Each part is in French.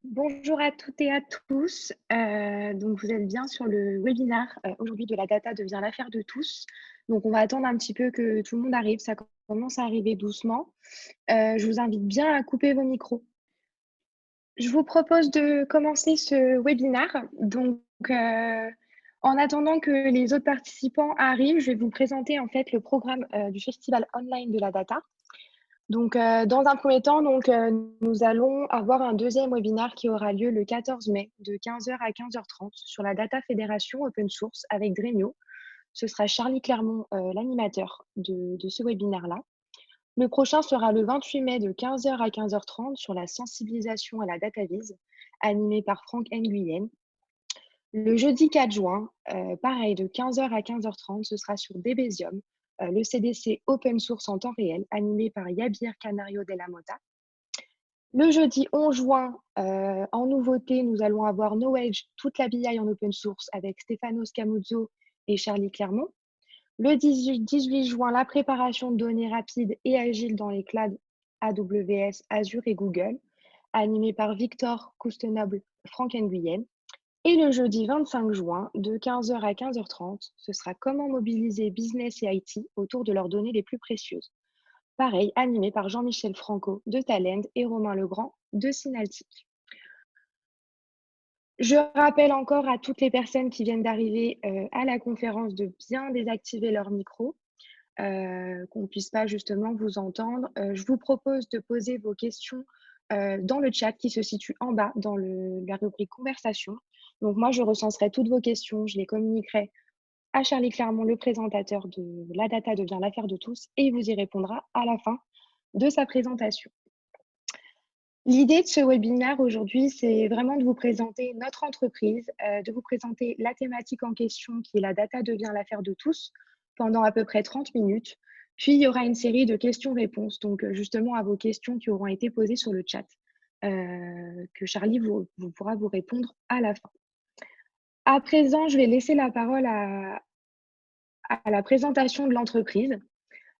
Bonjour à toutes et à tous. Donc vous êtes bien sur le webinaire, aujourd'hui de la data devient l'affaire de tous. Donc on va attendre un petit peu que tout le monde arrive, ça commence à arriver doucement. Je vous invite bien à couper vos micros. Je vous propose de commencer ce webinaire. Donc, en attendant que les autres participants arrivent, je vais vous présenter en fait le programme, du festival online de la data. Donc, dans un premier temps, nous allons avoir un deuxième webinaire qui aura lieu le 14 mai de 15h à 15h30 sur la Data Fédération Open Source avec Dremio. Ce sera Charlie Clermont, l'animateur de ce webinaire-là. Le prochain sera le 28 mai de 15h à 15h30 sur la sensibilisation à la data vise, animé par Franck Nguyen. Le jeudi 4 juin, pareil, de 15h à 15h30, ce sera sur Debezium, le CDC open source en temps réel, animé par Yabir Canario de la Mota. Le jeudi 11 juin, en nouveauté, nous allons avoir Knowledge, toute la BI en open source avec Stefano Scamuzzo et Charlie Clermont. Le 18 juin, la préparation de données rapides et agiles dans les clouds AWS, Azure et Google, animé par Victor Coustenable, Franck Nguyen. Et le jeudi 25 juin, de 15h à 15h30, ce sera comment mobiliser business et IT autour de leurs données les plus précieuses. Pareil, animé par Jean-Michel Franco de Talend et Romain Legrand de Synaltic. Je rappelle encore à toutes les personnes qui viennent d'arriver à la conférence de bien désactiver leur micro, qu'on ne puisse pas justement vous entendre. Je vous propose de poser vos questions dans le chat qui se situe en bas dans la rubrique conversation. Donc moi, je recenserai toutes vos questions, je les communiquerai à Charlie Clermont, le présentateur de La Data devient l'affaire de tous, et il vous y répondra à la fin de sa présentation. L'idée de ce webinaire aujourd'hui, c'est vraiment de vous présenter notre entreprise, de vous présenter la thématique en question qui est La Data devient l'affaire de tous pendant à peu près 30 minutes. Puis, il y aura une série de questions-réponses, donc justement à vos questions qui auront été posées sur le chat, que Charlie pourra vous répondre à la fin. À présent, je vais laisser la parole à la présentation de l'entreprise.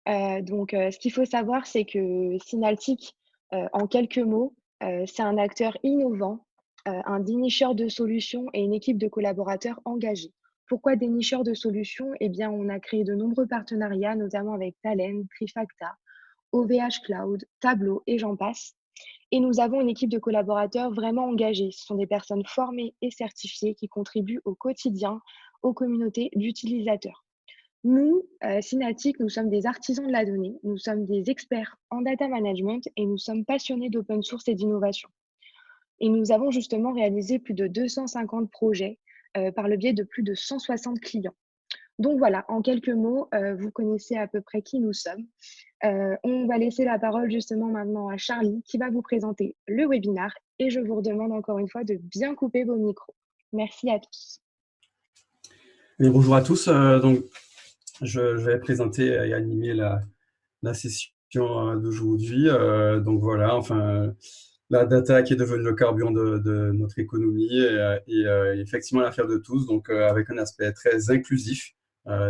Ce qu'il faut savoir, c'est que Synaltic, en quelques mots, c'est un acteur innovant, un dénicheur de solutions et une équipe de collaborateurs engagés. Pourquoi dénicheur de solutions? Eh bien, on a créé de nombreux partenariats, notamment avec Talend, Trifacta, OVH Cloud, Tableau et j'en passe. Et nous avons une équipe de collaborateurs vraiment engagés. Ce sont des personnes formées et certifiées qui contribuent au quotidien aux communautés d'utilisateurs. Nous, Synaltic, nous sommes des artisans de la donnée, nous sommes des experts en data management et nous sommes passionnés d'open source et d'innovation. Et nous avons justement réalisé plus de 250 projets par le biais de plus de 160 clients. Donc voilà, en quelques mots, vous connaissez à peu près qui nous sommes. On va laisser la parole justement maintenant à Charlie qui va vous présenter le webinaire et je vous redemande encore une fois de bien couper vos micros. Merci à tous. Et bonjour à tous. Je vais présenter et animer la session d'aujourd'hui. Donc voilà, enfin, la data qui est devenue le carburant de notre économie et effectivement l'affaire de tous, donc avec un aspect très inclusif.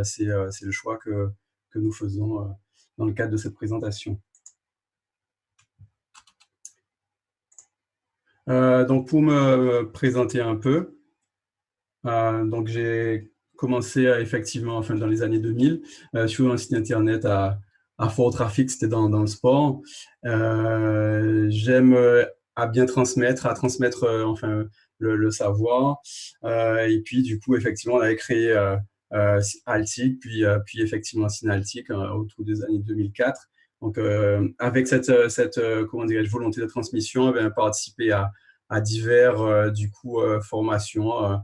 C'est le choix que nous faisons dans le cadre de cette présentation. Donc pour me présenter un peu, donc j'ai commencé effectivement enfin, dans les années 2000 sur un site internet à fort trafic, c'était dans le sport. J'aime à bien transmettre, enfin le savoir. Et puis du coup, effectivement, on avait créé Altic, puis effectivement Synaltic autour des années 2004. Donc avec cette comment dirais-je, volonté de transmission, eh bien, participer à divers du coup formations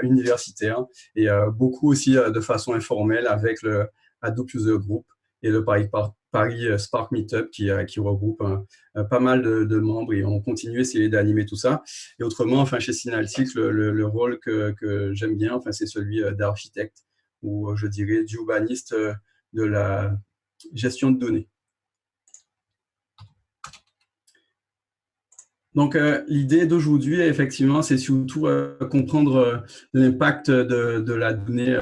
universitaires et beaucoup aussi de façon informelle avec le Hadoop User Group et le Paris Spark Meetup qui regroupe pas mal de membres et on continue à essayer d'animer tout ça. Et autrement, enfin, chez Synaltic, le rôle que j'aime bien, enfin, c'est celui d'architecte ou je dirais d'urbaniste de la gestion de données. Donc, l'idée d'aujourd'hui, effectivement, c'est surtout comprendre l'impact de la donnée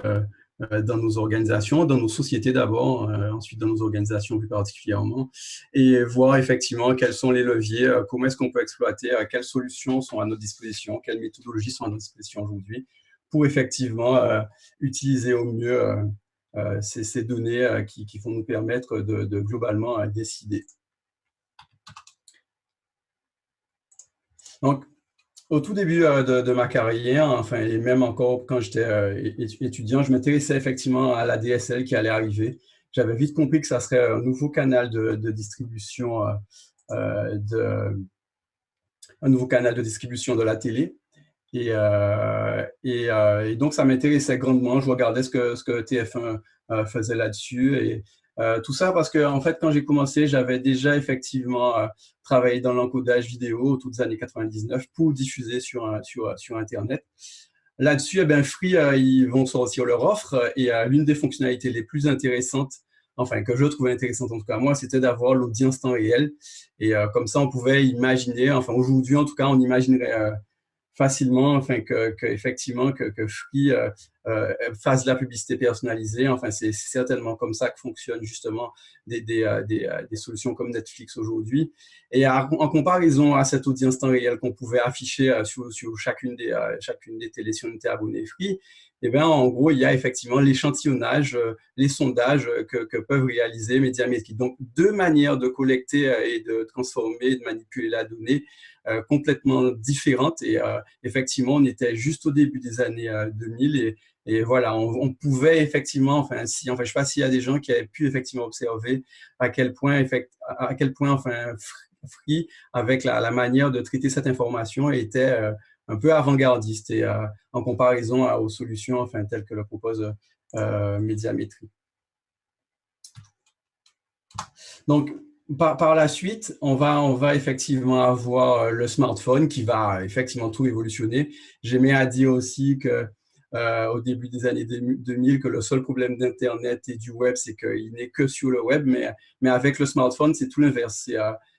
dans nos organisations, dans nos sociétés d'abord, ensuite dans nos organisations plus particulièrement, et voir effectivement quels sont les leviers, comment est-ce qu'on peut exploiter, quelles solutions sont à notre disposition, quelles méthodologies sont à notre disposition aujourd'hui pour effectivement utiliser au mieux ces données qui vont nous permettre de globalement décider. Donc, au tout début de ma carrière, enfin, et même encore quand j'étais étudiant, je m'intéressais effectivement à la DSL qui allait arriver. J'avais vite compris que ça serait un nouveau canal de distribution, un nouveau canal de distribution de la télé. Et donc, ça m'intéressait grandement. Je regardais ce que TF1 faisait là-dessus. Et tout ça parce que, en fait, quand j'ai commencé, j'avais déjà effectivement travaillé dans l'encodage vidéo aux toutes années 99 pour diffuser sur Internet. Là-dessus, eh ben, Free, ils vont sortir leur offre et l'une des fonctionnalités les plus intéressantes, enfin que je trouvais intéressante en tout cas moi, c'était d'avoir l'audience temps réel. Et comme ça, on pouvait imaginer, enfin aujourd'hui en tout cas, on imaginerait facilement, enfin effectivement que Free fasse de la publicité personnalisée. Enfin, c'est certainement comme ça que fonctionnent justement des solutions comme Netflix aujourd'hui. Et en comparaison à cette audience temps réel qu'on pouvait afficher sur chacune des télés si on était abonné Free, eh bien, en gros, il y a effectivement l'échantillonnage, les sondages que peuvent réaliser Médiamétrie. Donc, deux manières de collecter et de transformer, de manipuler la donnée complètement différentes. Et effectivement, on était juste au début des années 2000 et voilà, on pouvait effectivement, enfin, je ne sais pas s'il y a des gens qui avaient pu effectivement observer à quel point enfin, Free, avec la manière de traiter cette information, était un peu avant-gardiste et en comparaison aux solutions enfin, telles que le propose Médiamétrie. Donc, par la suite, on va effectivement avoir le smartphone qui va effectivement tout évolutionner. J'aimais à dire aussi que au début des années 2000 que le seul problème d'Internet et du web, c'est qu'il n'est que sur le web, mais avec le smartphone, c'est tout l'inverse.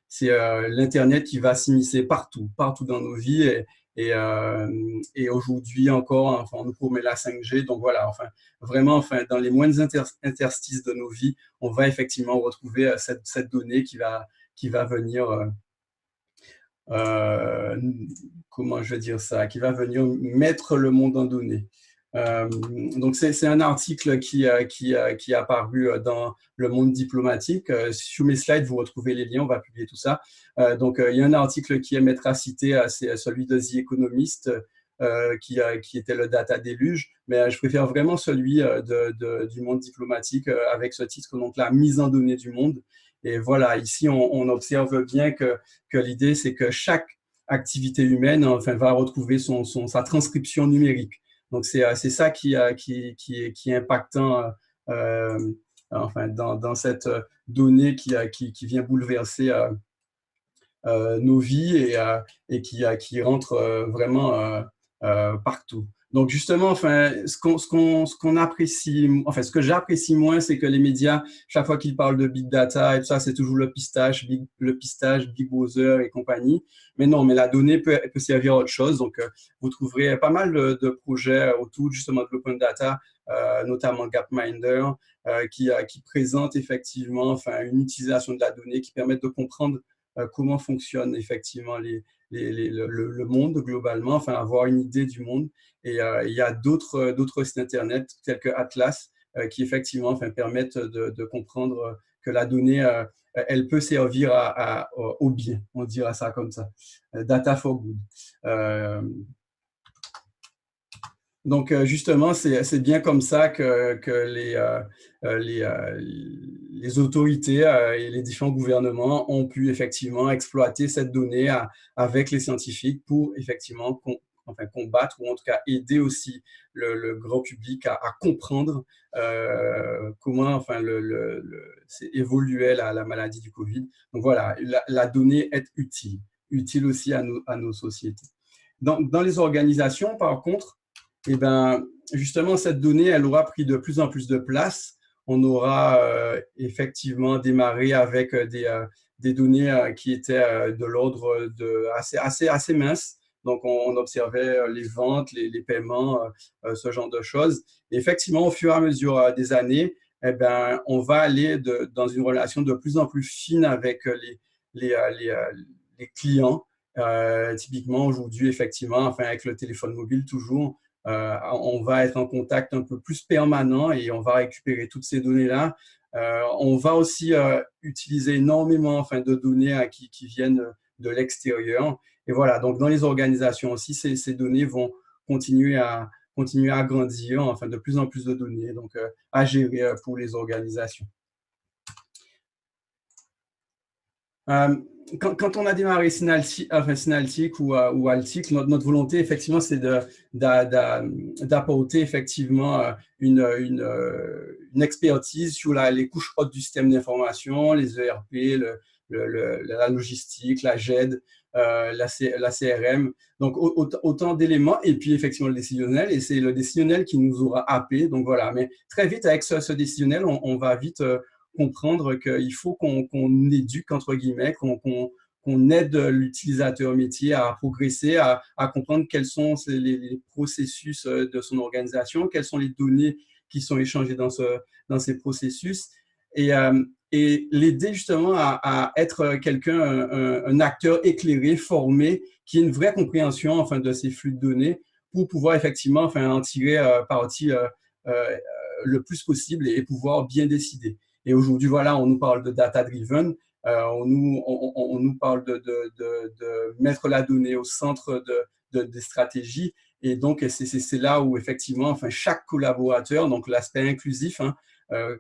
C'est l'Internet qui va s'immiscer partout dans nos vies et aujourd'hui encore, enfin, on nous promet la 5G. Donc voilà, enfin, vraiment, enfin, dans les moindres interstices de nos vies, on va effectivement retrouver cette donnée qui va venir, comment je vais dire ça, qui va venir mettre le monde en données. Donc, c'est un article qui est apparu dans le monde diplomatique. Sur mes slides, vous retrouvez les liens, on va publier tout ça. Donc, il y a un article qui aimerait à citer, c'est celui de The Economist, qui était le data déluge, mais je préfère vraiment celui du monde diplomatique avec ce titre, donc la mise en données du monde. Et voilà, ici, on observe bien que l'idée, c'est que chaque activité humaine enfin, va retrouver sa transcription numérique. Donc, c'est ça qui est impactant enfin, dans cette donnée qui vient bouleverser nos vies et qui rentre vraiment partout. Donc justement, enfin, ce qu'on apprécie, enfin, ce que j'apprécie moins, c'est que les médias, chaque fois qu'ils parlent de big data et tout ça, c'est toujours le pistage, Big Brother et compagnie. Mais non, mais la donnée peut servir à autre chose. Donc, vous trouverez pas mal de projets autour justement de l'open data, notamment Gapminder, qui présente effectivement, enfin, une utilisation de la donnée qui permet de comprendre comment fonctionne effectivement le monde globalement, enfin avoir une idée du monde. Et il y a d'autres sites internet tels que Atlas qui effectivement enfin, permettent de comprendre que la donnée, elle peut servir au bien, on dira ça comme ça. Data for good. Donc, justement, c'est bien comme ça que les autorités et les différents gouvernements ont pu effectivement exploiter cette donnée avec les scientifiques pour effectivement enfin, combattre ou en tout cas aider aussi le grand public à comprendre comment enfin, évoluait la maladie du Covid. Donc voilà, la donnée est utile aussi à nos sociétés. Dans les organisations, par contre, et ben, justement, cette donnée, elle aura pris de plus en plus de place. On aura effectivement démarré avec des données qui étaient de l'ordre assez minces, Donc, on observait les ventes, les paiements, ce genre de choses. Et effectivement, au fur et à mesure des années, eh ben, on va aller dans une relation de plus en plus fine avec les, euh, les, euh, les clients. Typiquement, aujourd'hui, effectivement, enfin, avec le téléphone mobile, toujours, on va être en contact un peu plus permanent et on va récupérer toutes ces données-là. On va aussi utiliser énormément enfin, de données qui viennent de l'extérieur. Et voilà, donc dans les organisations aussi, ces données vont continuer à grandir, enfin de plus en plus de données donc, à gérer pour les organisations. Quand on a démarré Synaltic ou Altic, notre volonté, effectivement, c'est d'apporter effectivement une expertise sur les couches hautes du système d'information, les ERP, la logistique, la GED, la CRM. Donc, autant d'éléments. Et puis, effectivement, le décisionnel. Et c'est le décisionnel qui nous aura happé. Donc, voilà. Mais très vite, avec ce décisionnel, on va vite comprendre qu'il faut qu'on éduque, entre guillemets, qu'on aide l'utilisateur métier à progresser, à comprendre quels sont les processus de son organisation, quelles sont les données qui sont échangées dans ces processus, et l'aider justement à être quelqu'un, un acteur éclairé, formé, qui ait une vraie compréhension enfin, de ces flux de données pour pouvoir effectivement enfin, en tirer parti le plus possible et pouvoir bien décider. Et aujourd'hui, voilà, on nous parle de data-driven, on nous parle de mettre la donnée au centre des stratégies. Et donc, c'est là où, effectivement, enfin, chaque collaborateur, donc l'aspect inclusif, hein,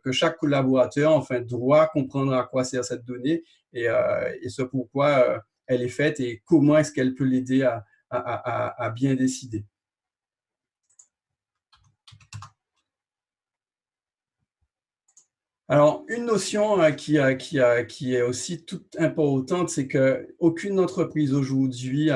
que chaque collaborateur enfin, doit comprendre à quoi sert cette donnée et ce pourquoi elle est faite et comment est-ce qu'elle peut l'aider à bien décider. Alors, une notion qui est aussi toute importante, c'est qu'aucune entreprise aujourd'hui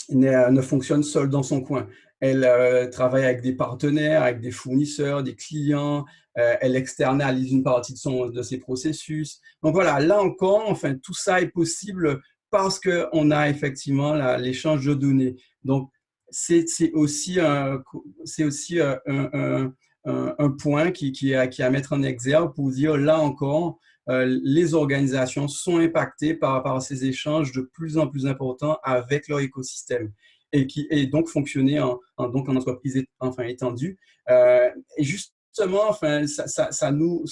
ne fonctionne seule dans son coin. Elle travaille avec des partenaires, avec des fournisseurs, des clients, elle externalise une partie de ses processus. Donc voilà, là encore, enfin, tout ça est possible parce qu'on a effectivement l'échange de données. Donc, c'est aussi un point qui est à mettre en exergue pour dire, là encore, les organisations sont impactées par ces échanges de plus en plus importants avec leur écosystème et donc fonctionner donc en entreprise enfin, étendue. Et justement, enfin, ça nous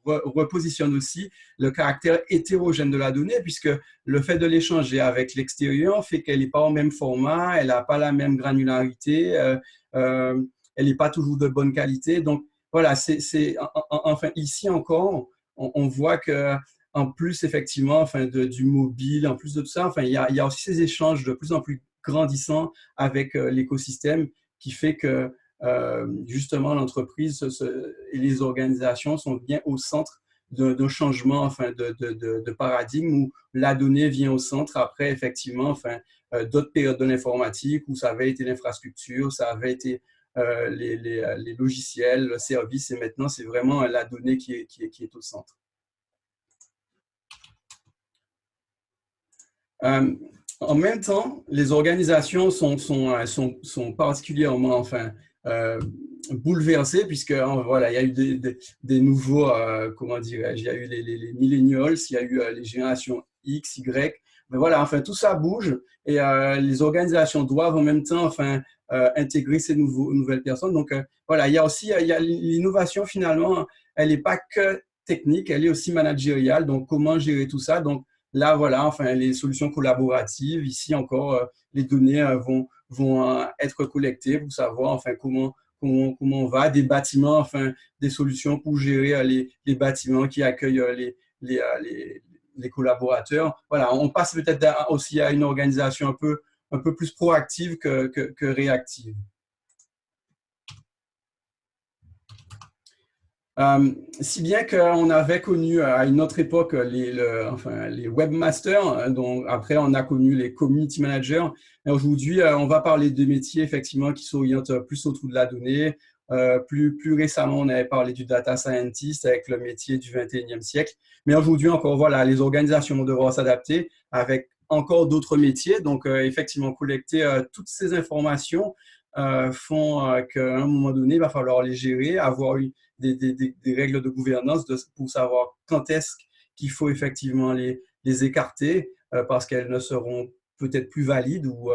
repositionne aussi le caractère hétérogène de la donnée, puisque le fait de l'échanger avec l'extérieur fait qu'elle n'est pas au même format, elle n'a pas la même granularité, elle n'est pas toujours de bonne qualité. Donc, voilà, enfin, ici encore, on voit que en plus, effectivement, enfin, du mobile, en plus de tout ça, enfin, il y a aussi ces échanges de plus en plus grandissants avec l'écosystème qui fait que justement l'entreprise et les organisations sont bien au centre d'un changement enfin, de paradigme où la donnée vient au centre après, effectivement, enfin, d'autres périodes de l'informatique où ça avait été l'infrastructure, ça avait été les logiciels, le service, et maintenant, c'est vraiment la donnée qui est au centre. En même temps, les organisations sont particulièrement enfin, bouleversées puisque voilà, il y a eu des nouveaux, comment dirais-je, il y a eu les millennials, il y a eu les générations X, Y, mais voilà, enfin tout ça bouge et les organisations doivent en même temps enfin, intégrer ces nouvelles personnes. Donc voilà, il y a aussi l'innovation finalement, elle n'est pas que technique, elle est aussi managériale. Donc comment gérer tout ça? Donc là, voilà, enfin, les solutions collaboratives, ici encore, les données vont être collectées pour savoir enfin, comment on va, des bâtiments, enfin, des solutions pour gérer les bâtiments qui accueillent les collaborateurs. Voilà, on passe peut-être aussi à une organisation un peu plus proactive que réactive. Si bien qu'on avait connu à une autre époque les webmasters, dont après on a connu les community managers. Aujourd'hui, on va parler de métiers effectivement qui s'orientent plus autour de la donnée. Plus récemment, on avait parlé du data scientist avec le métier du 21e siècle. Mais aujourd'hui encore, voilà, les organisations vont devoir s'adapter avec encore d'autres métiers. Donc, effectivement, collecter toutes ces informations font qu'à un moment donné, il va falloir les gérer, avoir des règles de gouvernance pour savoir quand est-ce qu'il faut effectivement les écarter parce qu'elles ne seront peut-être plus valides ou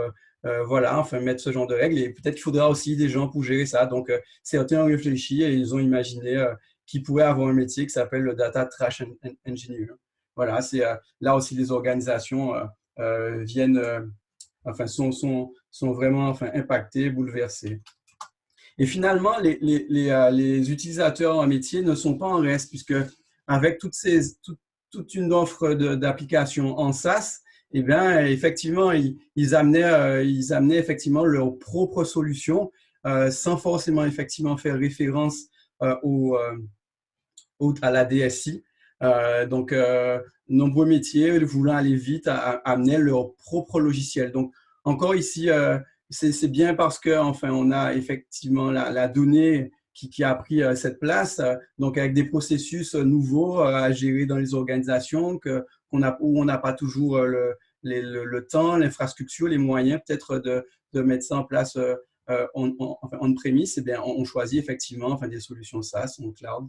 voilà, enfin mettre ce genre de règles. Et peut-être qu'il faudra aussi des gens pour gérer ça. Donc, certains ont réfléchi et ils ont imaginé qu'ils pourraient avoir un métier qui s'appelle le Data Trash Engineer. Voilà, c'est là aussi les organisations viennent, enfin, sont vraiment enfin, impactées, bouleversées. Et finalement, les utilisateurs en métier ne sont pas en reste, puisque avec toute une offre d'applications en SaaS, eh bien, effectivement, ils amenaient effectivement leur propre solution sans forcément effectivement faire référence à la DSI. Donc, nombreux métiers voulant aller vite amenaient leur propre logiciel. Donc, encore ici, c'est bien parce que enfin, on a effectivement la donnée qui a pris cette place, donc avec des processus nouveaux à gérer dans les organisations où on n'a pas toujours le temps, l'infrastructure, les moyens peut-être de mettre ça en place on-premise. Eh bien, on choisit effectivement enfin, des solutions SaaS, en cloud.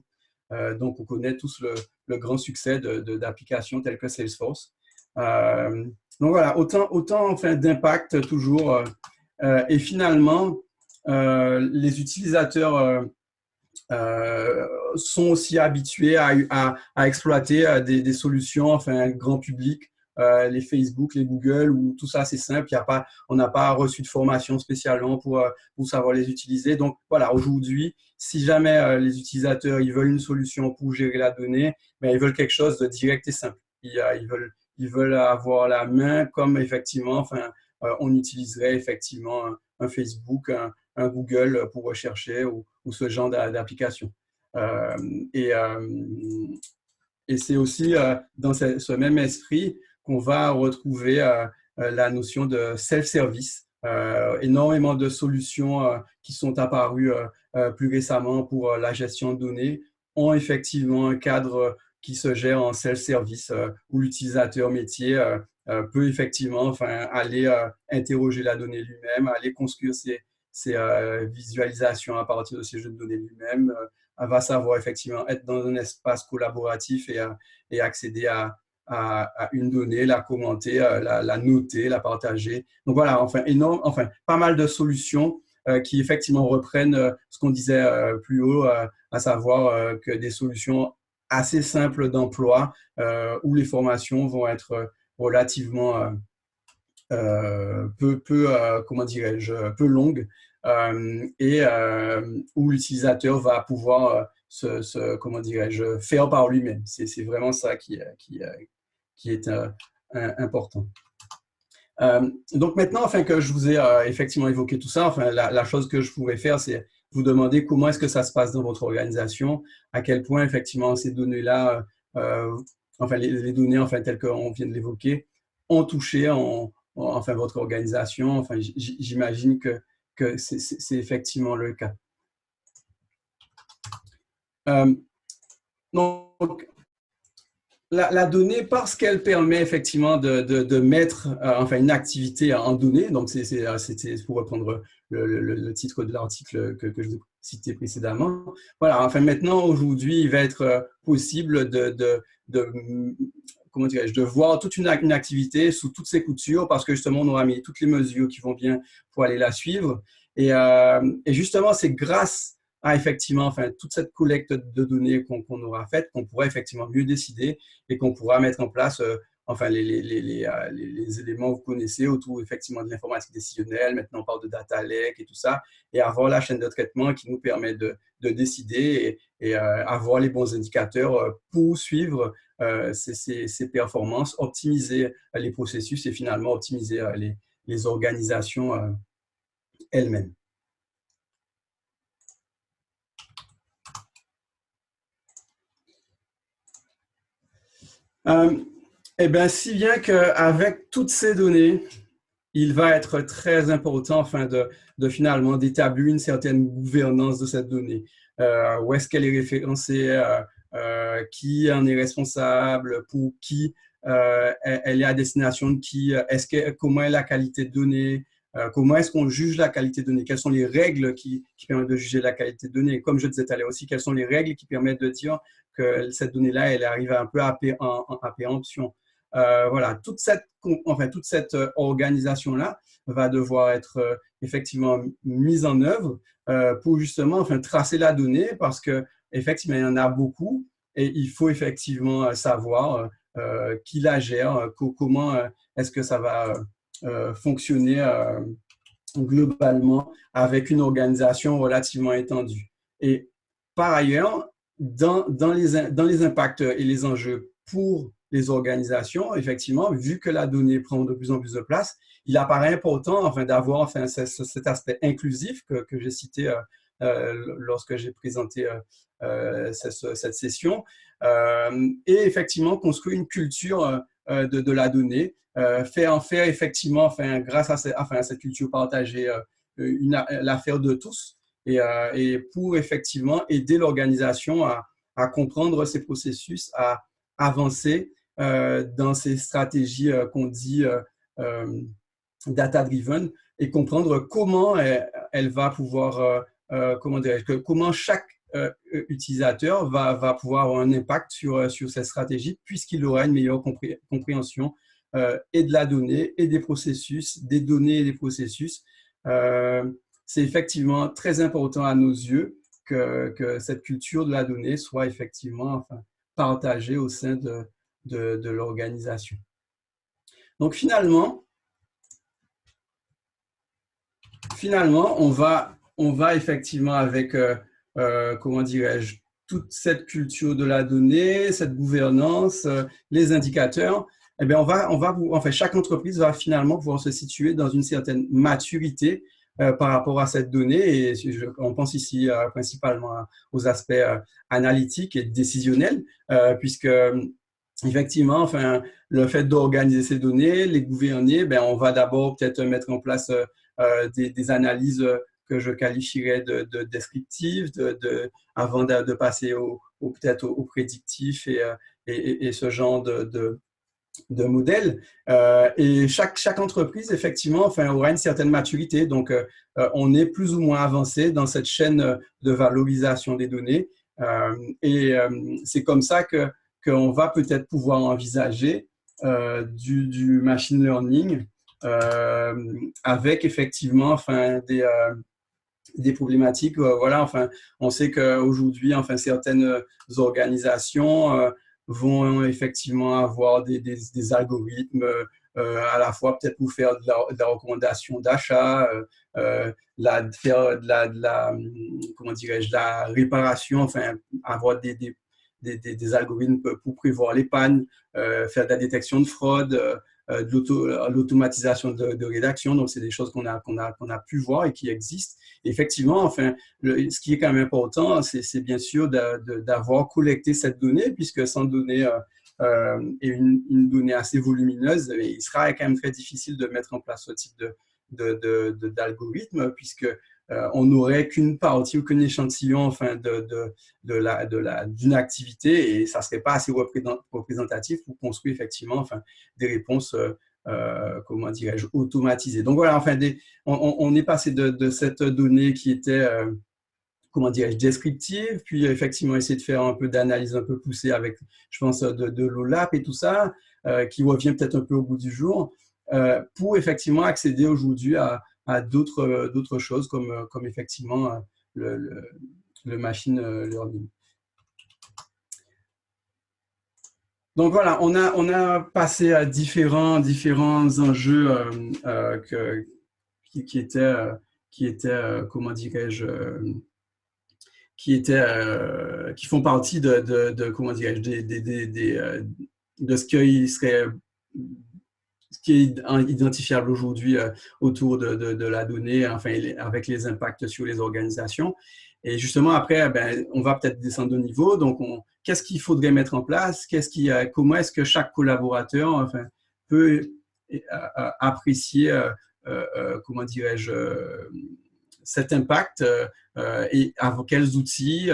Donc, on connaît tous le grand succès d'applications telles que Salesforce. Donc, voilà, autant enfin, d'impact toujours. Et finalement, les utilisateurs sont aussi habitués à exploiter des solutions enfin, grand public. Les Facebook, les Google, où tout ça c'est simple, on n'a pas reçu de formation spécialement pour savoir les utiliser. Donc voilà, aujourd'hui, si jamais les utilisateurs ils veulent une solution pour gérer la donnée, ben, ils veulent quelque chose de direct et simple. Ils veulent avoir la main comme effectivement, enfin, on utiliserait effectivement un Facebook, un Google pour rechercher ou ce genre d'application. Et c'est aussi dans ce même esprit qu'on va retrouver la notion de self-service. Énormément de solutions qui sont apparues plus récemment pour la gestion de données ont effectivement un cadre qui se gère en self-service où l'utilisateur métier peut effectivement enfin, aller interroger la donnée lui-même, aller construire ses visualisations à partir de ces jeux de données lui-même, va savoir effectivement être dans un espace collaboratif et accéder à une donnée, la commenter, la noter, la partager. Donc voilà, enfin, pas mal de solutions qui effectivement reprennent ce qu'on disait plus haut, à savoir que des solutions assez simples d'emploi où les formations vont être relativement comment dirais-je, peu longues et où l'utilisateur va pouvoir comment dirais-je, faire par lui-même. C'est vraiment ça qui est important. Donc maintenant, enfin que je vous ai effectivement évoqué tout ça, enfin la chose que je pourrais faire, c'est vous demander comment est-ce que ça se passe dans votre organisation, à quel point effectivement ces données-là, enfin les données enfin telles qu'on vient de l'évoquer, ont touché enfin votre organisation. Enfin, j'imagine que c'est effectivement le cas. Donc, la donnée, parce qu'elle permet effectivement de mettre enfin, une activité en données, donc c'est pour reprendre le titre de l'article que je vous ai cité précédemment. Voilà, enfin maintenant, aujourd'hui, il va être possible comment dirais-je, de voir toute une activité sous toutes ses coutures parce que justement, on aura mis toutes les mesures qui vont bien pour aller la suivre. Et justement, c'est grâce à effectivement enfin, toute cette collecte de données qu'on aura faite, qu'on pourra effectivement mieux décider et qu'on pourra mettre en place enfin, les éléments que vous connaissez autour effectivement de l'informatique décisionnelle. Maintenant, on parle de data lake et tout ça, et avoir la chaîne de traitement qui nous permet de décider et avoir les bons indicateurs pour suivre ces performances, optimiser les processus et finalement optimiser les organisations elles-mêmes. Eh bien, si bien qu'avec toutes ces données, il va être très important enfin, de finalement d'établir une certaine gouvernance de cette donnée. Où est-ce qu'elle est référencée, qui en est responsable, pour qui elle est à destination de qui, comment est la qualité de données, comment est-ce qu'on juge la qualité de données, quelles sont les règles qui permettent de juger la qualité de données. Comme je disais tout à l'heure aussi, quelles sont les règles qui permettent de dire que cette donnée-là, elle arrive un peu à préemption. Voilà, toute cette organisation-là va devoir être effectivement mise en œuvre pour justement tracer la donnée parce que effectivement, il y en a beaucoup et il faut effectivement savoir qui la gère, comment est-ce que ça va fonctionner globalement avec une organisation relativement étendue. Et par ailleurs, dans les impacts et les enjeux pour les organisations, effectivement, vu que la donnée prend de plus en plus de place, il apparaît important d'avoir cet aspect inclusif que j'ai cité lorsque j'ai présenté cette session, et effectivement construire une culture de la donnée, faire effectivement, grâce à cette culture partagée, l'affaire de tous, et pour effectivement aider l'organisation à comprendre ces processus, à avancer dans ces stratégies qu'on dit data-driven et comprendre comment elle va pouvoir, comment chaque utilisateur va pouvoir avoir un impact sur cette stratégie puisqu'il aura une meilleure compréhension et de la donnée et des processus, des données et des processus. C'est effectivement très important à nos yeux que cette culture de la donnée soit effectivement partagée au sein de l'organisation. Donc finalement, on va effectivement avec, comment dirais-je, toute cette culture de la donnée, cette gouvernance, les indicateurs, eh bien chaque entreprise va finalement pouvoir se situer dans une certaine maturité par rapport à cette donnée. Et on pense ici principalement aux aspects analytiques et décisionnels, puisque effectivement, le fait d'organiser ces données, les gouverner, on va d'abord peut-être mettre en place des analyses que je qualifierais de descriptives, avant de passer peut-être au prédictif et ce genre de modèles. Et chaque entreprise, effectivement, aura une certaine maturité. Donc, on est plus ou moins avancé dans cette chaîne de valorisation des données. Et c'est comme ça qu'on va peut-être pouvoir envisager du machine learning avec effectivement des problématiques. Voilà, on sait qu'aujourd'hui, certaines organisations vont effectivement avoir des algorithmes à la fois peut-être pour faire de la recommandation d'achat, faire comment dirais-je, de la réparation, avoir des algorithmes pour prévoir les pannes, faire de la détection de fraude, de l'automatisation de rédaction. Donc, c'est des choses qu'on a pu voir et qui existent. Et effectivement, ce qui est quand même important, c'est bien sûr d'avoir collecté cette donnée, puisque sans donnée et une donnée assez volumineuse, il sera quand même très difficile de mettre en place ce type d'algorithme, puisque on n'aurait qu'une partie ou qu'un échantillon d'une activité et ça ne serait pas assez représentatif pour construire effectivement des réponses comment dirais-je, automatisées. Donc voilà, on est passé de cette donnée qui était comment dirais-je, descriptive, puis effectivement essayer de faire un peu d'analyse un peu poussée avec, je pense, de l'OLAP et tout ça, qui revient peut-être un peu au bout du jour, pour effectivement accéder aujourd'hui à d'autres choses comme effectivement le machine learning. Donc voilà, on a passé à différents enjeux qui étaient comment dirais-je, qui font partie de comment dirais-je, de ce qui est identifiable aujourd'hui autour de la donnée, avec les impacts sur les organisations. Et justement, après, on va peut-être descendre de niveau. Donc, qu'est-ce qu'il faudrait mettre en place? Comment est-ce que chaque collaborateur peut apprécier, comment dirais-je, cet impact et avec quels outils,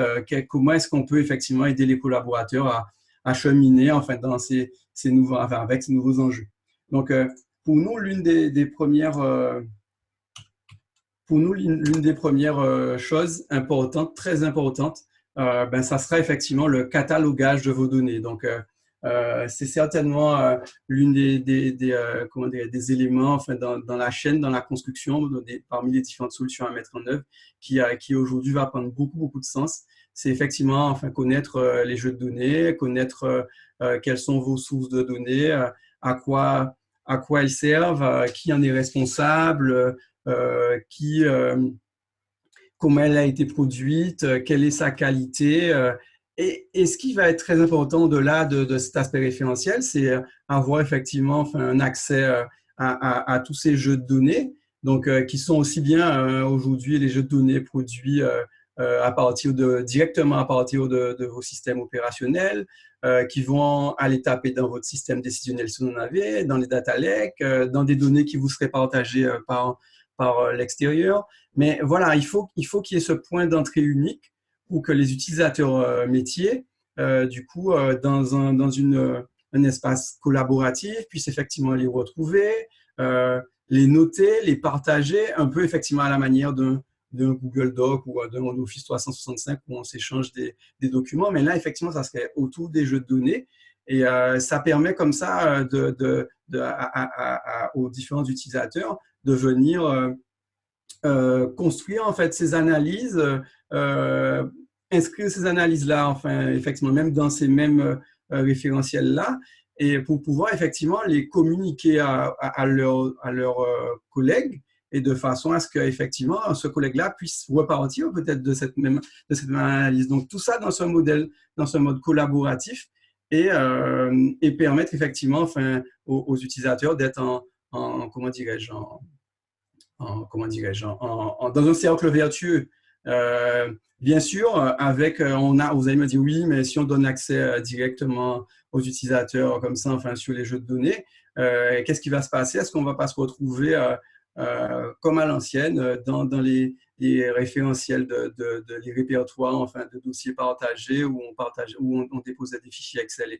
comment est-ce qu'on peut effectivement aider les collaborateurs à cheminer enfin, dans ces nouveaux, enfin, avec ces nouveaux enjeux. Donc, pour nous, l'une des premières choses importantes, très importantes, ben, ça sera effectivement le catalogage de vos données. Donc, c'est certainement l'une comment dire, des éléments enfin, dans la chaîne, dans la construction, parmi les différentes solutions à mettre en œuvre, qui aujourd'hui va prendre beaucoup de sens. C'est effectivement enfin, connaître les jeux de données, connaître quelles sont vos sources de données, à quoi elles servent, qui en est responsable, qui, comment elle a été produite, quelle est sa qualité. Et ce qui va être très important au-delà de cet aspect référentiel, c'est avoir effectivement enfin, un accès à tous ces jeux de données, donc, qui sont aussi bien aujourd'hui les jeux de données produits directement à partir de vos systèmes opérationnels, qui vont aller taper dans votre système décisionnel si vous en avez, dans les data lakes, dans des données qui vous seraient partagées par l'extérieur. Mais voilà, il faut qu'il y ait ce point d'entrée unique pour que les utilisateurs métiers, du coup, dans un espace collaboratif, puissent effectivement les retrouver, les noter, les partager, un peu effectivement à la manière d'un Google Doc ou d'un Office 365 où on s'échange des documents. Mais là, effectivement, ça serait autour des jeux de données. Et ça permet comme ça aux différents utilisateurs de venir construire en fait ces analyses, inscrire ces analyses-là, enfin effectivement même dans ces mêmes référentiels-là, et pour pouvoir effectivement les communiquer à leurs collègues, et de façon à ce qu'effectivement ce collègue-là puisse repartir peut-être de cette même analyse. Donc tout ça dans ce mode collaboratif, et permettre effectivement enfin, aux utilisateurs d'être comment dirais-je, dans un cercle vertueux. Bien sûr, vous allez me dire oui, mais si on donne accès directement aux utilisateurs comme ça, enfin sur les jeux de données, qu'est-ce qui va se passer? Est-ce qu'on ne va pas se retrouver comme à l'ancienne dans les référentiels les répertoires enfin, de dossiers partagés où on déposait des fichiers Excel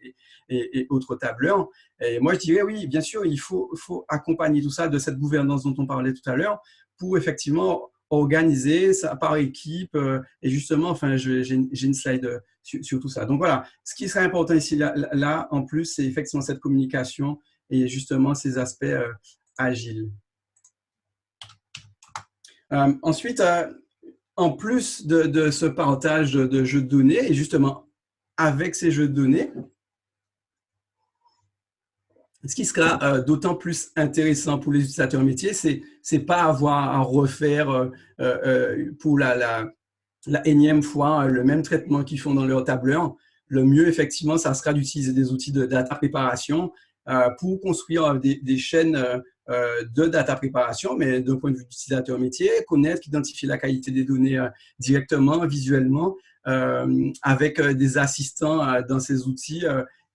et autres tableurs? Et moi, je dirais oui, bien sûr, il faut accompagner tout ça de cette gouvernance dont on parlait tout à l'heure pour effectivement organiser ça par équipe. Et justement, enfin, j'ai une slide sur tout ça. Donc voilà, ce qui serait important ici, là en plus, c'est effectivement cette communication et justement ces aspects agiles. Ensuite, en plus de ce partage de jeux de données, et justement avec ces jeux de données, ce qui sera d'autant plus intéressant pour les utilisateurs métiers, c'est pas avoir à refaire pour la énième fois le même traitement qu'ils font dans leur tableur. Le mieux, effectivement, ça sera d'utiliser des outils de data préparation pour construire des chaînes de data préparation, mais d'un point de vue d'utilisateur métier, connaître, identifier la qualité des données directement, visuellement, avec des assistants dans ces outils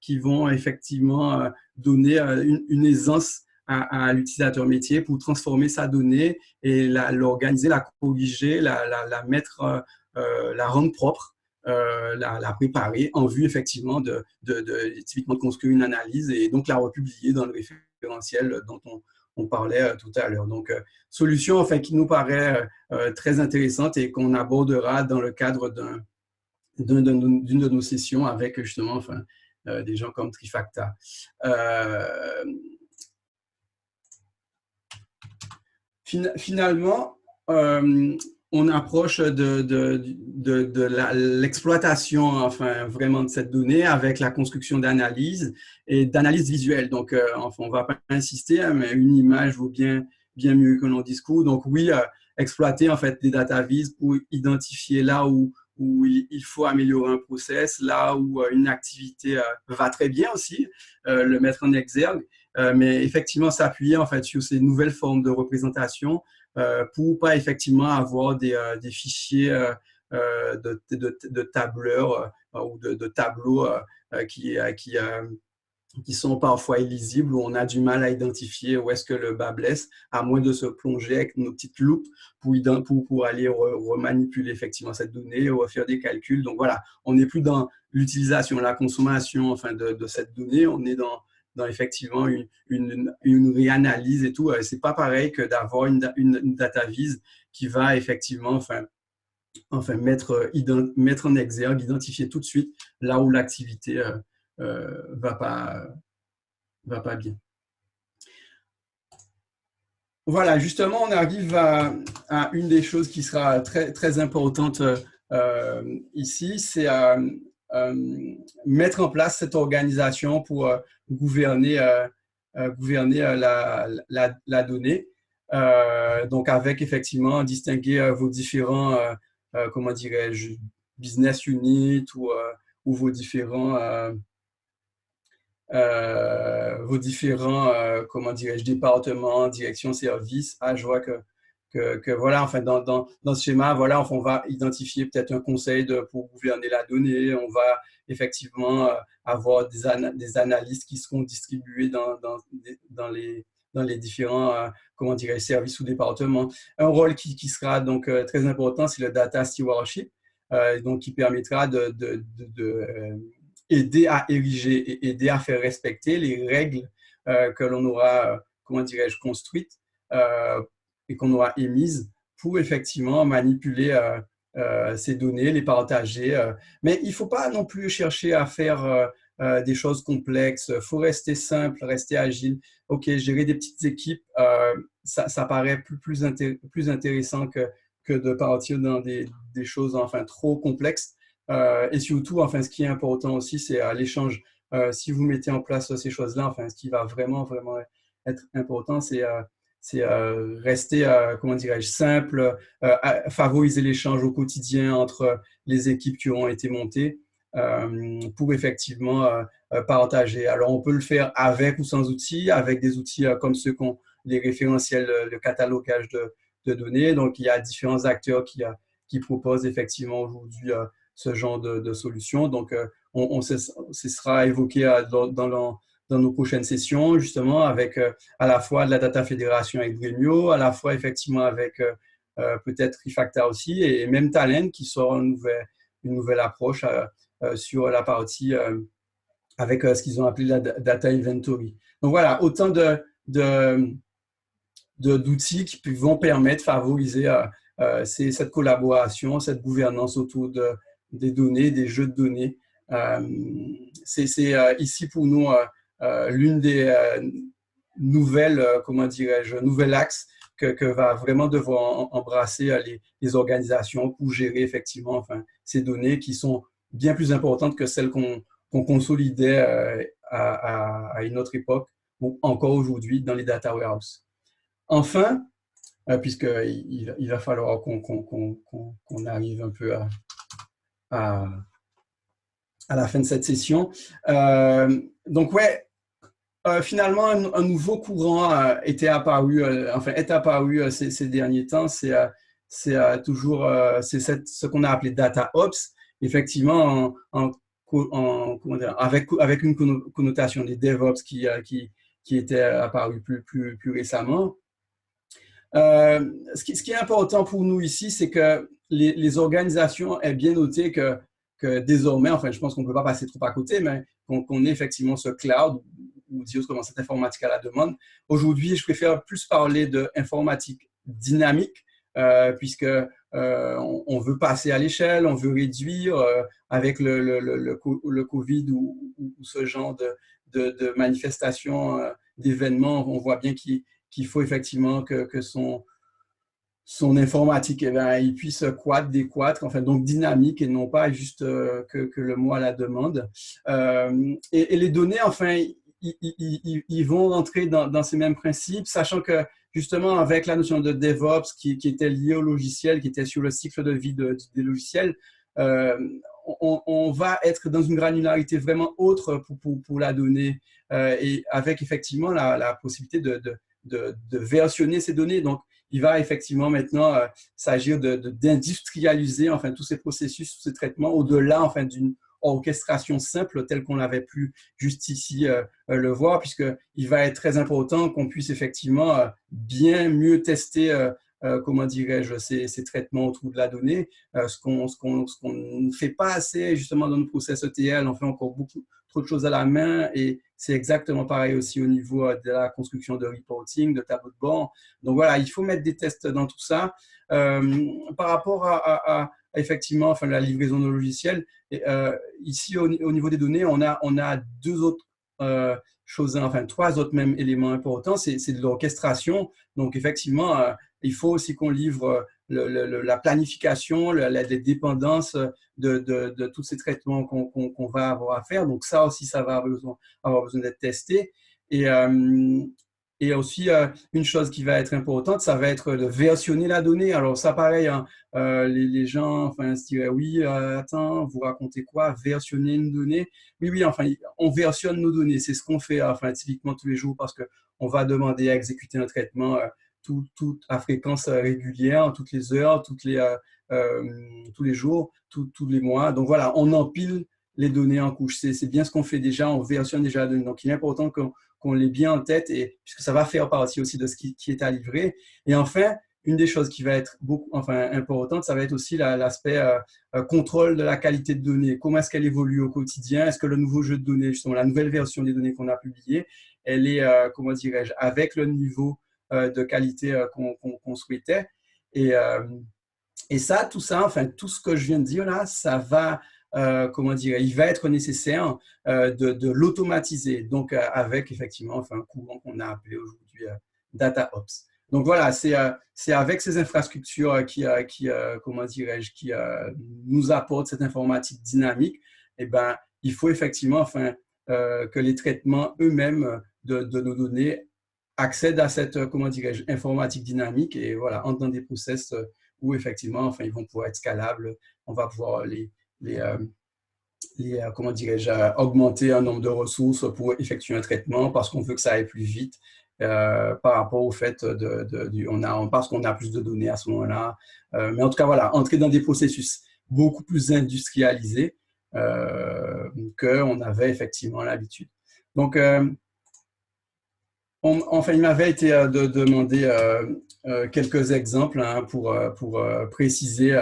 qui vont effectivement donner une aisance à l'utilisateur métier pour transformer sa donnée et l'organiser, la corriger, la mettre, la rendre propre, la préparer en vue effectivement typiquement de construire une analyse et donc la republier dans le référentiel dont on parlait tout à l'heure. Donc, solution enfin, qui nous paraît très intéressante et qu'on abordera dans le cadre d'une de nos sessions avec justement enfin, des gens comme Trifacta. Finalement, on approche de l'exploitation enfin, vraiment de cette donnée avec la construction d'analyses et d'analyses visuelles. Donc, enfin, on ne va pas insister, hein, mais une image vaut bien mieux que long discours. Donc, oui, exploiter en fait, des data viz pour identifier là où il faut améliorer un process, là où une activité va très bien aussi, le mettre en exergue, mais effectivement s'appuyer en fait, sur ces nouvelles formes de représentation pour pas effectivement avoir des fichiers de tableurs ou de tableaux qui sont parfois illisibles, où on a du mal à identifier où est-ce que le bas blesse, à moins de se plonger avec nos petites loupes pour aller remanipuler effectivement cette donnée ou faire des calculs. Donc voilà, on n'est plus dans l'utilisation, la consommation enfin, de cette donnée. On est dans effectivement une réanalyse et tout. C'est pas pareil que d'avoir une data vise qui va effectivement mettre en exergue, identifier tout de suite là où l'activité va pas bien. Voilà, justement, on arrive à une des choses qui sera très, très importante ici, c'est mettre en place cette organisation pour gouverner la donnée. Donc, avec effectivement distinguer vos différents, comment dirais-je, business units ou vos différents comment dirais-je, départements, directions, services. Ah, je vois que voilà, enfin, dans ce schéma, voilà, enfin, on va identifier peut-être un conseil pour gouverner la donnée. On va effectivement avoir des analystes qui seront distribués dans les différents comment dirais-je, services ou départements. Un rôle qui sera donc très important, c'est le data stewardship, donc qui permettra de aider à ériger et aider à faire respecter les règles que l'on aura, comment dirais-je, construites et qu'on aura émises pour effectivement manipuler ces données, les partager. Mais il ne faut pas non plus chercher à faire des choses complexes. Il faut rester simple, rester agile. OK, gérer des petites équipes, ça paraît plus intéressant que de partir dans des choses enfin trop complexes. Et surtout, enfin, ce qui est important aussi, c'est l'échange. Si vous mettez en place ces choses-là, enfin, ce qui va vraiment, vraiment être important, c'est rester, comment dirais-je, simple, favoriser l'échange au quotidien entre les équipes qui ont été montées pour effectivement partager. Alors, on peut le faire avec ou sans outils, avec des outils comme ceux qu'ont les référentiels, le catalogage de données. Donc, il y a différents acteurs qui proposent effectivement aujourd'hui ce genre de solutions. Donc, ce sera évoqué dans nos prochaines sessions, justement, avec à la fois de la data fédération avec Dremio, à la fois effectivement avec peut-être Trifacta aussi, et même Talent qui sort une nouvelle approche sur la partie avec ce qu'ils ont appelé la data inventory. Donc voilà, autant d'outils qui vont permettre de favoriser cette collaboration, cette gouvernance autour des données, des jeux de données. C'est ici pour nous l'une des nouvelles, comment dirais-je, nouvel axe que va vraiment devoir embrasser les organisations pour gérer effectivement enfin, ces données qui sont bien plus importantes que celles qu'on consolidait à une autre époque ou encore aujourd'hui dans les data warehouses. Enfin, puisqu'il va falloir qu'on arrive un peu à la fin de cette session. Donc, ouais, finalement, un nouveau courant est apparu ces derniers temps. C'est toujours ce qu'on a appelé Data Ops, effectivement, comment dire, avec une connotation des DevOps qui était apparu plus récemment. Ce qui est important pour nous ici, c'est que les organisations aient bien noté que désormais, enfin, je pense qu'on ne peut pas passer trop à côté, mais qu'on ait effectivement ce cloud, ou dire autrement, cette informatique à la demande. Aujourd'hui, je préfère plus parler d'informatique dynamique, puisque on veut passer à l'échelle, on veut réduire avec le COVID ou ce genre de manifestations, d'événements, on voit bien qu'il faut effectivement que son informatique il puisse décroître, enfin, donc dynamique et non pas juste que le mot à la demande. Et les données, enfin, ils vont rentrer dans ces mêmes principes, sachant que justement avec la notion de DevOps qui était liée au logiciel, qui était sur le cycle de vie des logiciels, on va être dans une granularité vraiment autre pour la donnée et avec effectivement la possibilité de versionner ces données. Donc, il va effectivement maintenant s'agir d'industrialiser enfin, tous ces processus, tous ces traitements au-delà enfin, d'une orchestration simple telle qu'on l'avait pu juste ici le voir, puisqu'il va être très important qu'on puisse effectivement bien mieux tester comment dirais-je, ces traitements autour de la donnée. Ce qu'on ne fait pas assez justement dans nos process ETL, on fait encore beaucoup trop de choses à la main et c'est exactement pareil aussi au niveau de la construction de reporting, de tableau de bord. Donc voilà, il faut mettre des tests dans tout ça. Par rapport à effectivement enfin, la livraison de logiciels, ici au niveau des données, on a deux autres choses, enfin trois autres même éléments importants, c'est de l'orchestration. Donc effectivement, il faut aussi qu'on livre la planification, les dépendances de tous ces traitements qu'on va avoir à faire. Donc ça aussi, ça va avoir besoin d'être testé. Et aussi, une chose qui va être importante, ça va être de versionner la donnée. Alors ça, pareil, hein, les gens enfin, se diraient, oui, attends, vous racontez quoi? Versionner une donnée? Oui, oui, enfin, on versionne nos données. C'est ce qu'on fait enfin, typiquement tous les jours parce qu'on va demander à exécuter un traitement à fréquence régulière, toutes les heures, tous les jours, tous les mois. Donc voilà, on empile les données en couches. C'est bien ce qu'on fait déjà, on versionne déjà la donnée. Donc il est important qu'on l'ait bien en tête, puisque ça va faire partie aussi de ce qui est à livrer. Et enfin, une des choses qui va être importante, ça va être aussi l'aspect contrôle de la qualité de données. Comment est-ce qu'elle évolue au quotidien? Est-ce que le nouveau jeu de données, justement la nouvelle version des données qu'on a publiée, elle est, comment dirais-je, avec le niveau de qualité qu'on souhaitait. Et ça, tout ça, enfin, tout ce que je viens de dire là, ça va, comment dire, il va être nécessaire de l'automatiser. Donc, avec effectivement, enfin, un courant qu'on a appelé aujourd'hui DataOps. Donc voilà, c'est avec ces infrastructures comment dirais-je, qui nous apportent cette informatique dynamique, et ben, il faut effectivement, enfin, que les traitements eux-mêmes de nos données accèdent à cette, comment dirais-je, informatique dynamique et voilà, entrent dans des process où effectivement, enfin, ils vont pouvoir être scalables. On va pouvoir comment dirais-je, augmenter un nombre de ressources pour effectuer un traitement parce qu'on veut que ça aille plus vite par rapport au fait parce qu'on a plus de données à ce moment-là. Mais en tout cas, voilà, entrer dans des processus beaucoup plus industrialisés qu'on avait effectivement l'habitude. Donc, enfin, il m'avait été de demander quelques exemples hein, pour préciser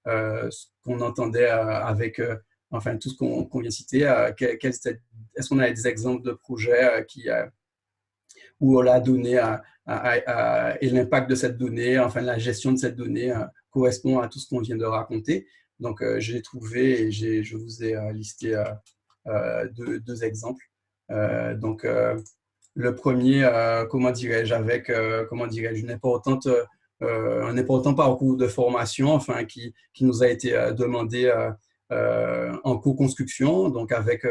ce qu'on entendait avec enfin, tout ce qu'on vient de citer. Est-ce qu'on a des exemples de projets où la donnée et l'impact de cette donnée, enfin la gestion de cette donnée correspond à tout ce qu'on vient de raconter. Donc, j'ai trouvé et je vous ai listé deux exemples. Donc, le premier, comment dirais-je, avec comment dirais-je, un important parcours de formation, enfin, qui nous a été demandé en co-construction, donc avec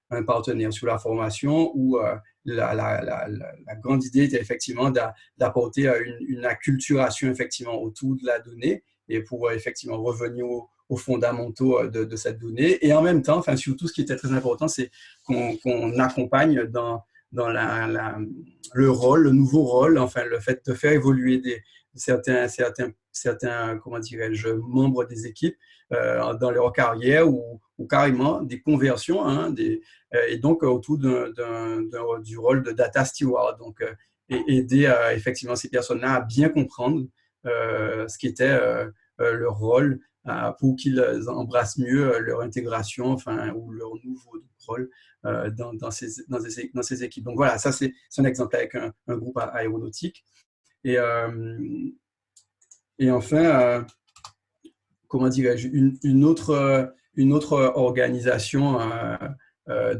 un partenaire sur la formation, où la grande idée était effectivement d'apporter une acculturation effectivement autour de la donnée et pour effectivement revenir aux fondamentaux de cette donnée. Et en même temps, enfin, surtout, ce qui était très important, c'est qu'on accompagne dans le rôle, le nouveau rôle, enfin le fait de faire évoluer certains comment dirais-je, membres des équipes dans leur carrière ou carrément des conversions, hein, et donc autour du rôle de data steward. Donc, aider effectivement ces personnes-là à bien comprendre ce qui était leur rôle pour qu'ils embrassent mieux leur intégration, enfin, ou leur nouveau rôle dans ces équipes. Donc voilà, ça c'est un exemple avec un groupe aéronautique. Et enfin, comment dirais-je, une autre organisation,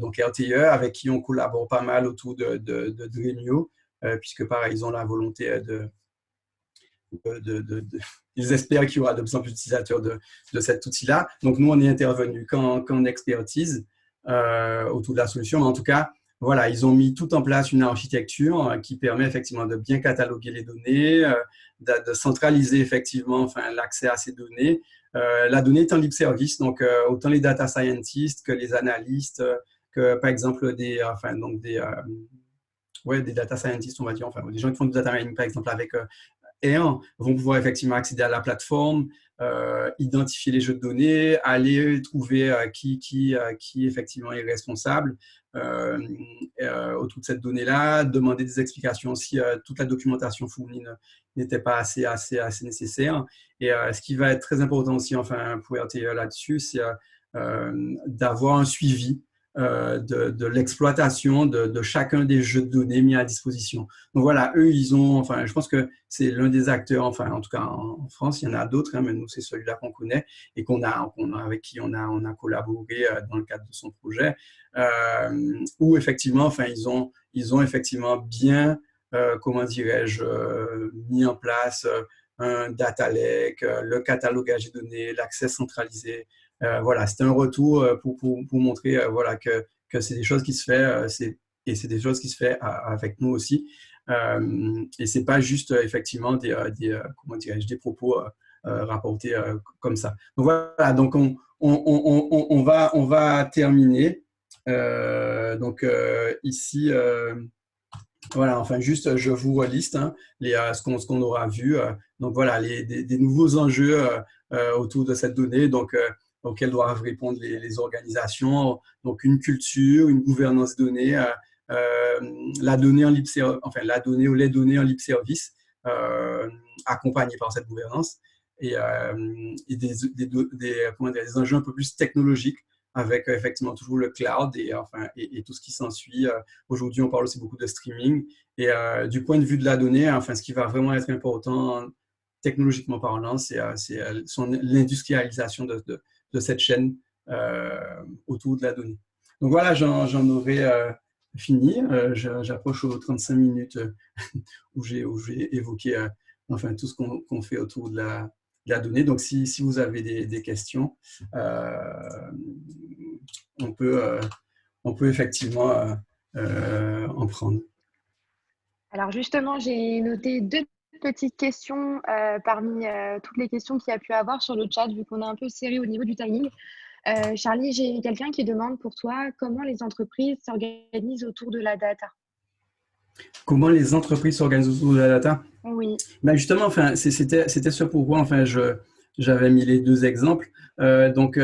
donc RTE, avec qui on collabore pas mal autour de Dremio, puisque pareil, ils ont la volonté ils espèrent qu'il y aura de plus en plus d'utilisateurs de cet outil-là. Donc, nous, on est intervenu qu'en expertise autour de la solution. Mais en tout cas, voilà, ils ont mis tout en place une architecture qui permet effectivement de bien cataloguer les données, de centraliser effectivement enfin, l'accès à ces données. La donnée est en libre service, donc autant les data scientists que les analystes, que par exemple des data scientists, on va dire, enfin, des gens qui font du data mining, par exemple, avec R vont pouvoir effectivement accéder à la plateforme, identifier les jeux de données, aller trouver qui effectivement est responsable autour de cette donnée-là, demander des explications si toute la documentation fournie n'était pas assez nécessaire. Et ce qui va être très important aussi, enfin, pour RTE là-dessus, c'est d'avoir un suivi de l'exploitation de chacun des jeux de données mis à disposition. Donc voilà, eux, ils ont, enfin, je pense que c'est l'un des acteurs, enfin, en tout cas en France, il y en a d'autres, hein, mais nous, c'est celui-là qu'on connaît et avec qui on a collaboré dans le cadre de son projet, où effectivement, enfin, ils ont effectivement bien, comment dirais-je, mis en place un data lake, le catalogage des données, l'accès centralisé. Voilà, c'était un retour pour montrer voilà, que c'est des choses qui se fait, et c'est des choses qui se fait avec nous aussi. Et c'est pas juste effectivement comment dirais-je, des propos rapportés comme ça. Donc voilà, donc on va terminer. Ici, voilà, enfin juste, je vous reliste hein, ce qu'on aura vu. Donc voilà, des nouveaux enjeux autour de cette donnée. Donc auxquels doivent répondre les organisations. Donc, une culture, une gouvernance donnée, la donnée en libre enfin, la donnée ou les données en libre service, accompagnées par cette gouvernance, et des enjeux un peu plus technologiques avec effectivement toujours le cloud et tout ce qui s'ensuit. Aujourd'hui, on parle aussi beaucoup de streaming. Et du point de vue de la donnée, enfin, ce qui va vraiment être important technologiquement parlant, c'est l'industrialisation de cette chaîne autour de la donnée. Donc voilà, j'en aurais fini. J'approche aux 35 minutes où j'ai évoqué enfin, tout ce qu'on fait autour de la donnée. Donc si vous avez des questions, on peut effectivement en prendre. Alors justement, j'ai noté deux petites questions parmi toutes les questions qu'il y a pu avoir sur le chat, vu qu'on est un peu serré au niveau du timing. Charlie, j'ai quelqu'un qui demande pour toi comment les entreprises s'organisent autour de la data. Comment les entreprises s'organisent autour de la data? Oui. Ben justement, enfin, c'était ce pourquoi enfin, j'avais mis les deux exemples. Donc,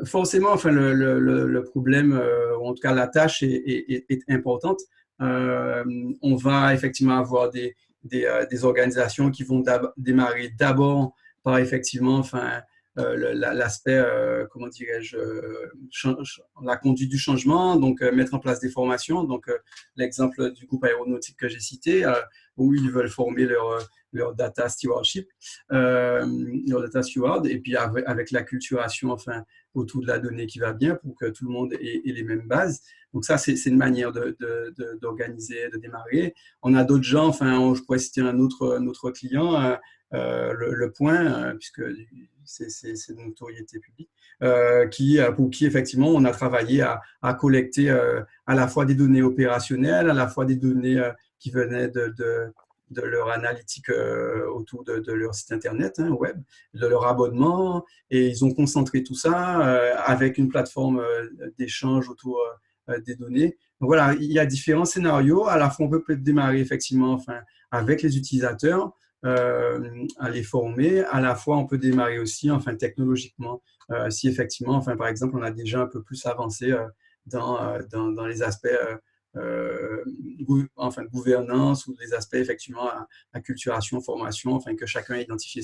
forcément, enfin, le problème, ou en tout cas la tâche est importante. On va effectivement avoir des organisations qui vont démarrer d'abord par effectivement, enfin, l'aspect, comment dirais-je, la conduite du changement, donc mettre en place des formations. Donc, l'exemple du groupe aéronautique que j'ai cité, où ils veulent former leur data stewardship, leur data steward, et puis avec l'acculturation enfin, autour de la donnée qui va bien pour que tout le monde ait les mêmes bases. Donc ça, c'est une manière d'organiser, de démarrer. On a d'autres gens, enfin, je pourrais citer un autre client, le Point, puisque c'est de notoriété publique, pour qui effectivement on a travaillé à collecter à la fois des données opérationnelles, à la fois des données qui venaient de leur analytique autour de leur site internet hein, web, de leur abonnement, et ils ont concentré tout ça avec une plateforme d'échange autour des données. Donc voilà, il y a différents scénarios. À la fois, on peut peut-être démarrer effectivement enfin, avec les utilisateurs, à les former. À la fois, on peut démarrer aussi enfin, technologiquement, si effectivement, enfin, par exemple, on a déjà un peu plus avancé dans les aspects enfin, gouvernance ou des aspects effectivement acculturation, formation, enfin que chacun ait identifié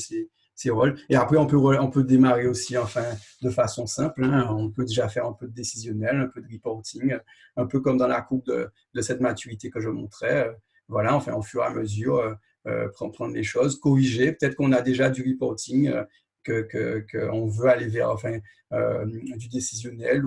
ses rôles. Et après, on peut démarrer aussi enfin, de façon simple. Hein. On peut déjà faire un peu de décisionnel, un peu de reporting, un peu comme dans la courbe de cette maturité que je montrais. Voilà, enfin, au fur et à mesure, prendre les choses, corriger. Peut-être qu'on a déjà du reporting, qu'on veut aller vers enfin, du décisionnel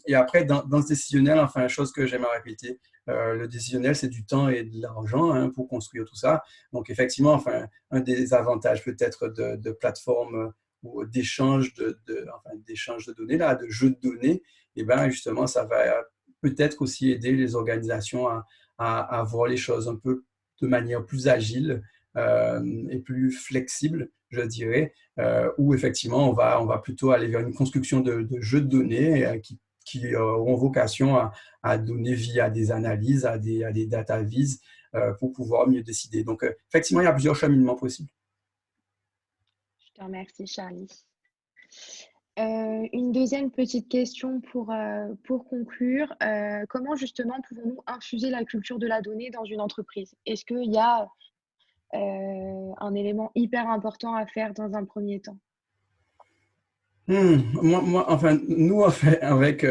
et après, dans ce décisionnel, enfin, chose que j'aime répéter, le décisionnel, c'est du temps et de l'argent hein, pour construire tout ça. Donc, effectivement, enfin, un des avantages peut-être de plateformes ou d'échange de données, là, de jeux de données, et ben justement, ça va peut-être aussi aider les organisations à voir les choses un peu de manière plus agile et plus flexible, je dirais, où effectivement, on va plutôt aller vers une construction de jeux de données qui auront vocation à donner vie à des analyses, à des data viz, pour pouvoir mieux décider. Donc, effectivement, il y a plusieurs cheminements possibles. Je te remercie, Charlie. Une deuxième petite question pour conclure. Comment justement pouvons-nous infuser la culture de la donnée dans une entreprise? Est-ce qu'il y a un élément hyper important à faire dans un premier temps? Enfin, nous, enfin, avec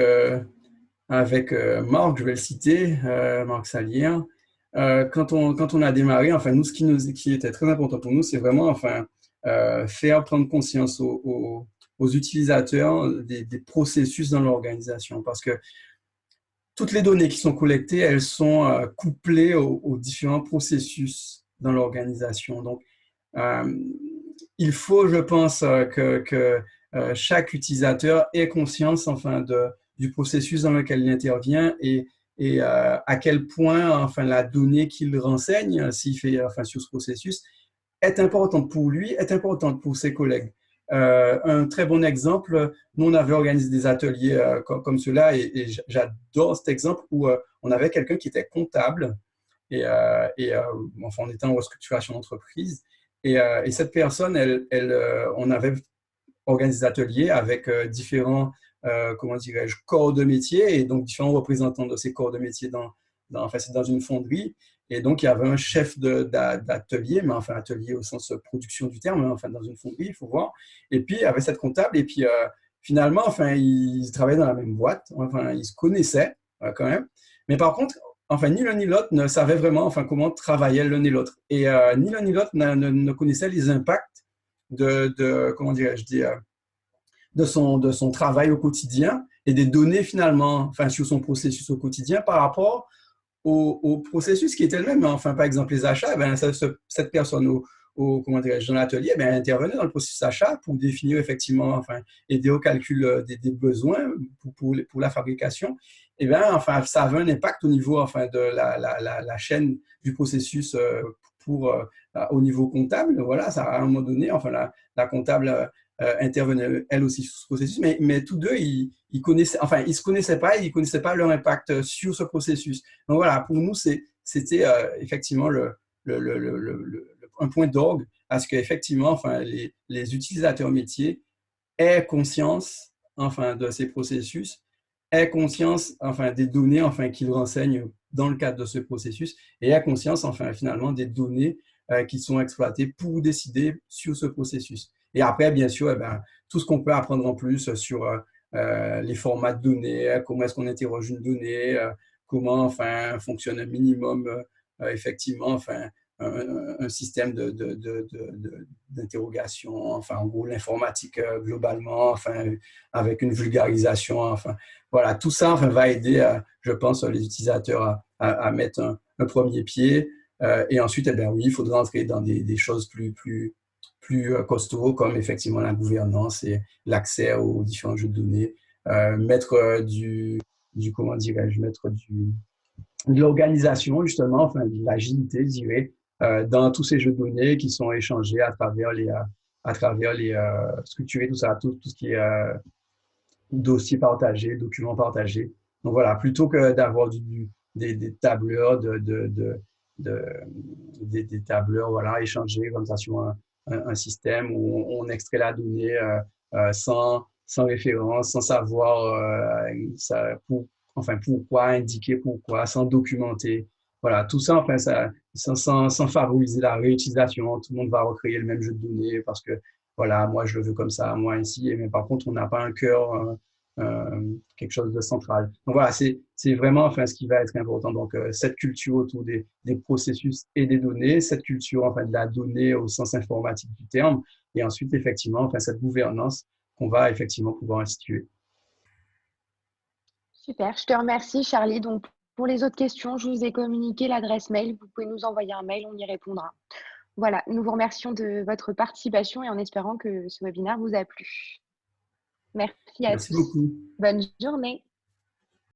Marc, je vais le citer, Marc Salière, quand on a démarré, enfin, nous, qui était très important pour nous, c'est vraiment, enfin, faire prendre conscience aux utilisateurs des processus dans l'organisation. Parce que toutes les données qui sont collectées, elles sont couplées aux différents processus dans l'organisation. Donc, il faut, je pense, que chaque utilisateur ait conscience, enfin, du processus dans lequel il intervient et à quel point, enfin, la donnée qu'il renseigne, s'il fait, enfin, sur ce processus, est importante pour lui, est importante pour ses collègues. Un très bon exemple, nous, on avait organisé des ateliers comme ceux-là et j'adore cet exemple où on avait quelqu'un qui était comptable et enfin, on était en restructuration d'entreprise et cette personne, on avait organisé des ateliers avec différents, comment dirais-je, corps de métier et donc différents représentants de ces corps de métier enfin, c'est dans une fonderie. Et donc, il y avait un chef d'atelier, mais enfin, atelier au sens production du terme, hein, enfin, dans une fonderie, il faut voir. Et puis, il y avait cette comptable, et puis finalement, enfin, ils travaillaient dans la même boîte, enfin, ils se connaissaient quand même. Mais par contre, enfin, ni l'un ni l'autre ne savaient vraiment, enfin, comment travaillaient l'un et l'autre. Et ni l'un ni l'autre ne connaissaient les impacts comment dirais-je, de son travail au quotidien et des données finalement, enfin, sur son processus au quotidien par rapport au processus qui était le même. Enfin, par exemple, les achats, ben, cette personne comment dirais-je, dans l'atelier, ben, intervenait dans le processus achat pour définir effectivement, enfin, aider au calcul des besoins pour la fabrication. Et bien, enfin, ça avait un impact au niveau, enfin, de la chaîne du processus au niveau comptable. Voilà, ça, à un moment donné, enfin, la comptable intervenaient elles aussi sur ce processus, mais tous deux, ils connaissaient, enfin, ils se connaissaient pas, ils connaissaient pas leur impact sur ce processus. Donc voilà, pour nous, c'était effectivement un point d'orgue à ce qu'effectivement, enfin, les utilisateurs métiers aient conscience, enfin, de ces processus, aient conscience, enfin, des données, enfin, qu'ils renseignent dans le cadre de ce processus et aient conscience, enfin, finalement, des données qui sont exploitées pour décider sur ce processus. Et après, bien sûr, eh ben, tout ce qu'on peut apprendre en plus sur les formats de données, comment est-ce qu'on interroge une donnée, comment enfin, fonctionne un minimum, effectivement, enfin, un système d'interrogation, enfin, en gros, l'informatique globalement, enfin, avec une vulgarisation, enfin, voilà, tout ça enfin, va aider, je pense, les utilisateurs à mettre un premier pied. Et ensuite, eh bien, oui, il faudra entrer dans des choses plus costauds, comme effectivement la gouvernance et l'accès aux différents jeux de données, mettre comment dirais-je, mettre de l'organisation, justement, enfin, de l'agilité, je dirais, dans tous ces jeux de données qui sont échangés à travers les structurer tout ça, tout ce qui est dossiers partagés, documents partagés. Donc voilà, plutôt que d'avoir des tableurs, des tableurs voilà, échangés comme ça sur un système où on extrait la donnée sans référence, sans savoir enfin, pourquoi, indiquer pourquoi, sans documenter. Voilà, tout ça, enfin, sans favoriser la réutilisation. Tout le monde va recréer le même jeu de données parce que voilà, moi je le veux comme ça, moi ici, mais par contre on n'a pas un cœur, quelque chose de central. Donc voilà, c'est vraiment enfin, ce qui va être important. Donc cette culture autour des processus et des données, cette culture enfin, de la donnée au sens informatique du terme, et ensuite effectivement enfin, cette gouvernance qu'on va effectivement pouvoir instituer. Super, je te remercie, Charlie. Donc, pour les autres questions, je vous ai communiqué l'adresse mail. Vous pouvez nous envoyer un mail, on y répondra. Voilà, nous vous remercions de votre participation et en espérant que ce webinaire vous a plu. Merci à Merci tous. beaucoup. Bonne journée.